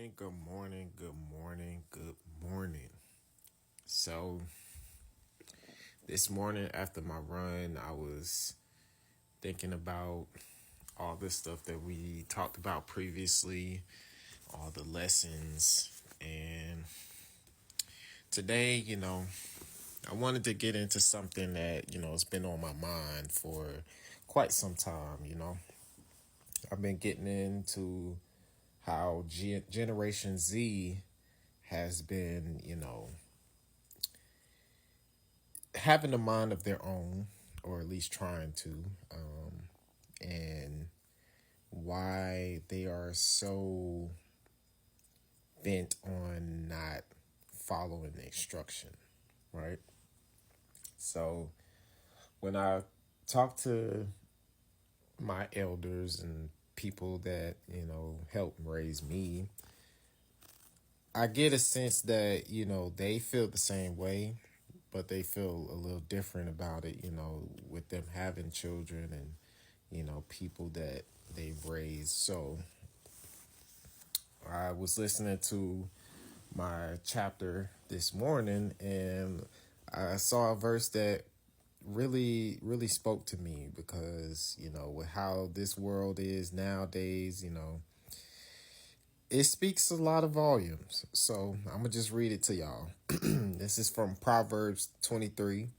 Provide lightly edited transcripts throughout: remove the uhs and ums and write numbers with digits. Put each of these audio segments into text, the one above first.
morning, good morning, good morning, good morning. So, this morning after my run, I was thinking about all the stuff that we talked about previously, all the lessons. And today, I wanted to get into something that, has been on my mind for quite some time. I've been getting into how Generation Z has been, having a mind of their own, or at least trying to, and why they are so bent on not following the instruction, right? So when I talk to my elders and people that, helped raise me, I get a sense that, they feel the same way, but they feel a little different about it, with them having children and, people that they've raised. So I was listening to my chapter this morning and I saw a verse that really spoke to me because, with how this world is nowadays, it speaks a lot of volumes. So I'm going to just read it to y'all. This is from Proverbs 23,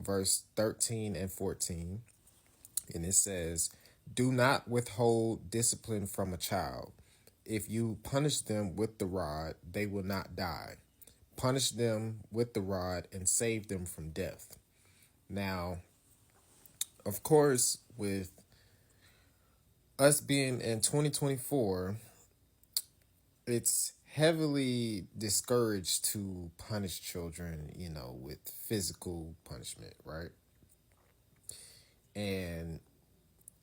verse 13 and 14. And it says, "Do not withhold discipline from a child. If you punish them with the rod, they will not die. Punish them with the rod and save them from death." Now, of course, with us being in 2024, it's heavily discouraged to punish children, with physical punishment, right? And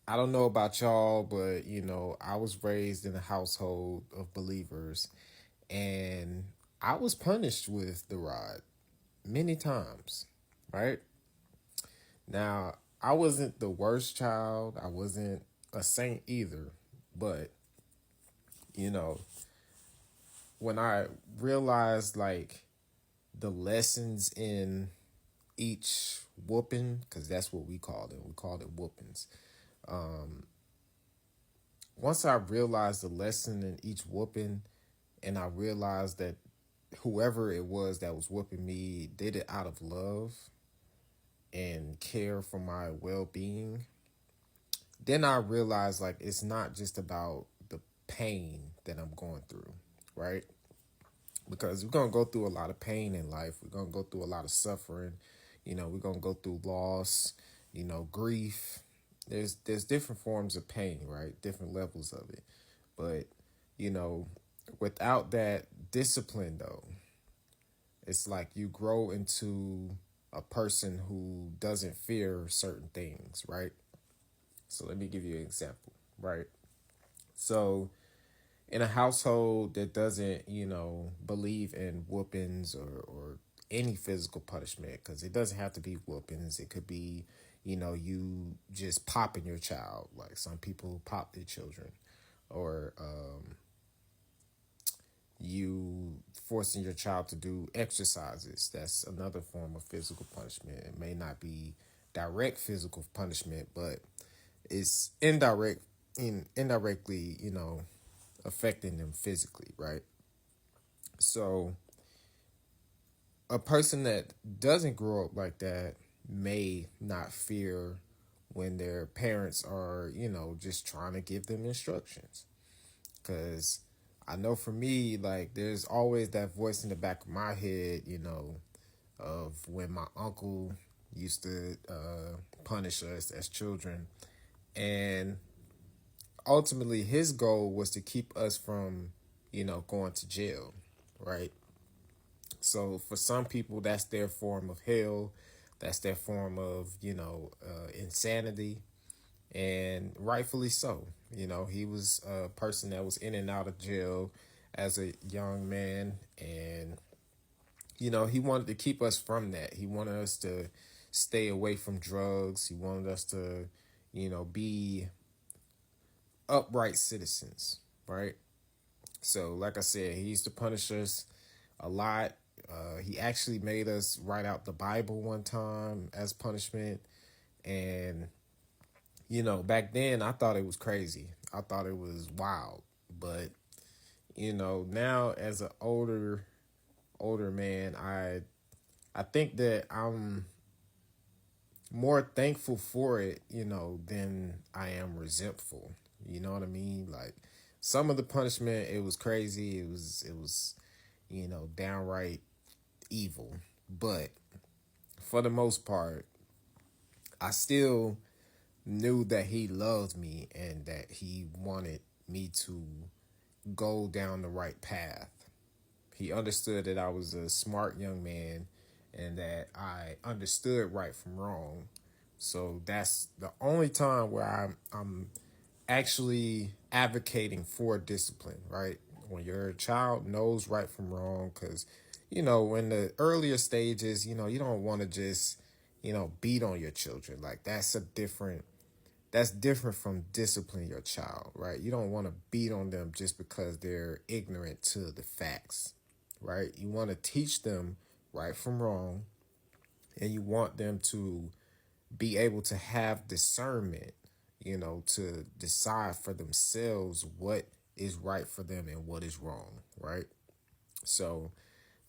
I don't know about y'all, but I was raised in a household of believers and I was punished with the rod many times, right? Now, I wasn't the worst child. I wasn't a saint either, but you know, when I realized like the lessons in each whooping, because that's what we called it whoopings. Once I realized the lesson in each whooping, and I realized that whoever it was that was whooping me did it out of love and care for my well-being, then I realized like it's not just about the pain that I'm going through, right? Because we're going to go through a lot of pain in life. We're going to go through a lot of suffering. We're going to go through loss, grief. There's different forms of pain, right? Different levels of it. But, you know, without that discipline, though, it's like you grow into a person who doesn't fear certain things, right? So let me give you an example, right? So in a household that doesn't, believe in whoopings or any physical punishment, because it doesn't have to be whoopings. It could be, you just popping your child, like some people pop their children, or you forcing your child to do exercises. That's another form of physical punishment. It may not be direct physical punishment, but it's indirectly, affecting them physically, right? So a person that doesn't grow up like that may not fear when their parents are, just trying to give them instructions. Because I know for me, like, there's always that voice in the back of my head, of when my uncle used to punish us as children. And ultimately, his goal was to keep us from, going to jail, right? So for some people, that's their form of hell. That's their form of, insanity. And rightfully so. He was a person that was in and out of jail as a young man. And, he wanted to keep us from that. He wanted us to stay away from drugs. He wanted us to, be upright citizens, right? So, like I said, he used to punish us a lot. He actually made us write out the Bible one time as punishment. And, back then I thought it was crazy. I thought it was wild. But, now as an older man, I think that I'm more thankful for it, than I am resentful. You know what I mean? Like some of the punishment, it was crazy. It was, downright evil. But for the most part, I still knew that he loved me and that he wanted me to go down the right path. He understood that I was a smart young man and that I understood right from wrong. So that's the only time where I'm actually advocating for discipline, right? When your child knows right from wrong, because, in the earlier stages, you don't want to just, beat on your children. Like that's different from discipline your child, right? You don't want to beat on them just because they're ignorant to the facts, right? You want to teach them right from wrong, and you want them to be able to have discernment, to decide for themselves what is right for them and what is wrong, right? So,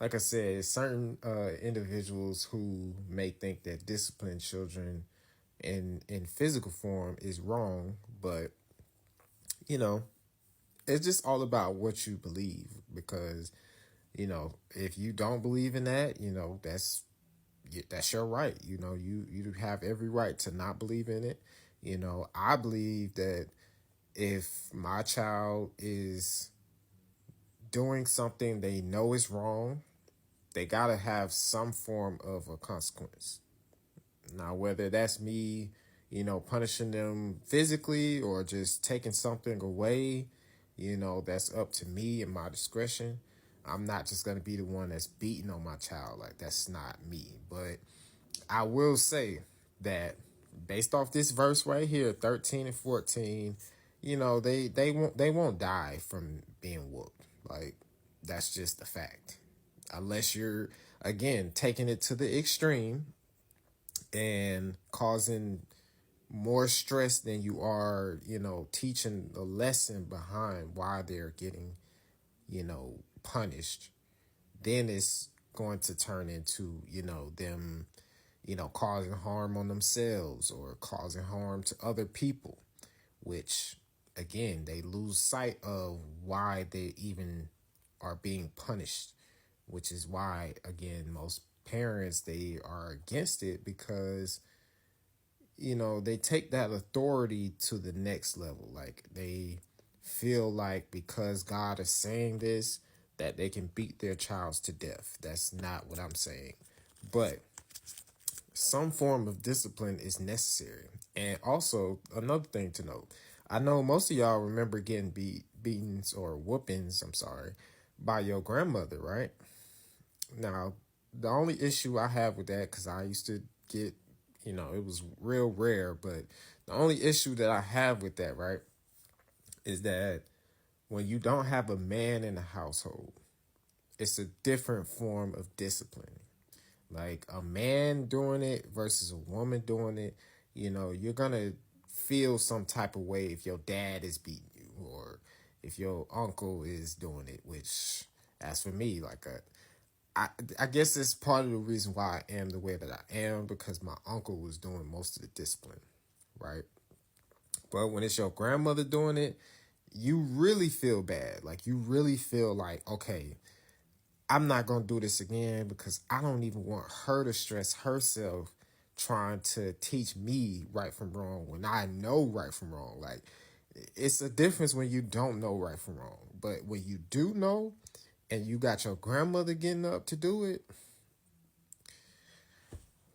like I said, certain individuals who may think that discipline children in physical form is wrong, but you know, it's just all about what you believe because if you don't believe in that, that's your right. You have every right to not believe in it. I believe that if my child is doing something they know is wrong, they got to have some form of a consequence. Now, whether that's me, punishing them physically or just taking something away, that's up to me and my discretion. I'm not just going to be the one that's beating on my child. Like, that's not me. But I will say that based off this verse right here, 13 and 14, they won't die from being whooped. Like, that's just a fact. Unless you're, again, taking it to the extreme and causing more stress than you are, teaching the lesson behind why they're getting, punished, then it's going to turn into, them, causing harm on themselves or causing harm to other people, which again, they lose sight of why they even are being punished, which is why, again, most parents, they are against it because they take that authority to the next level. Like they feel like because God is saying this, that they can beat their childs to death. That's not what I'm saying. But some form of discipline is necessary. And also, another thing to note, I know most of y'all remember getting beatings or whoopings, I'm sorry, by your grandmother, right? Now, the only issue I have with that, because I used to get, it was real rare, but the only issue that I have with that, right, is that when you don't have a man in the household, it's a different form of discipline. Like a man doing it versus a woman doing it, you're going to feel some type of way if your dad is beating you or if your uncle is doing it, which, as for me, like I guess it's part of the reason why I am the way that I am because my uncle was doing most of the discipline, right? But when it's your grandmother doing it, you really feel bad. Like you really feel like, okay, I'm not going to do this again because I don't even want her to stress herself trying to teach me right from wrong when I know right from wrong. Like it's a difference when you don't know right from wrong. But when you do know and you got your grandmother getting up to do it,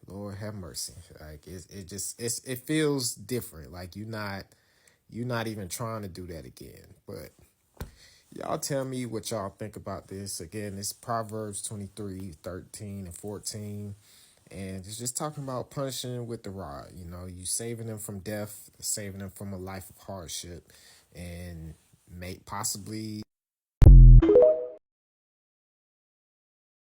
Lord have mercy. Like it feels different. Like you're not even trying to do that again. But y'all tell me what y'all think about this. Again, it's Proverbs 23, 13, and 14. And it's just talking about punishing with the rod. You saving them from death, saving them from a life of hardship, and possibly,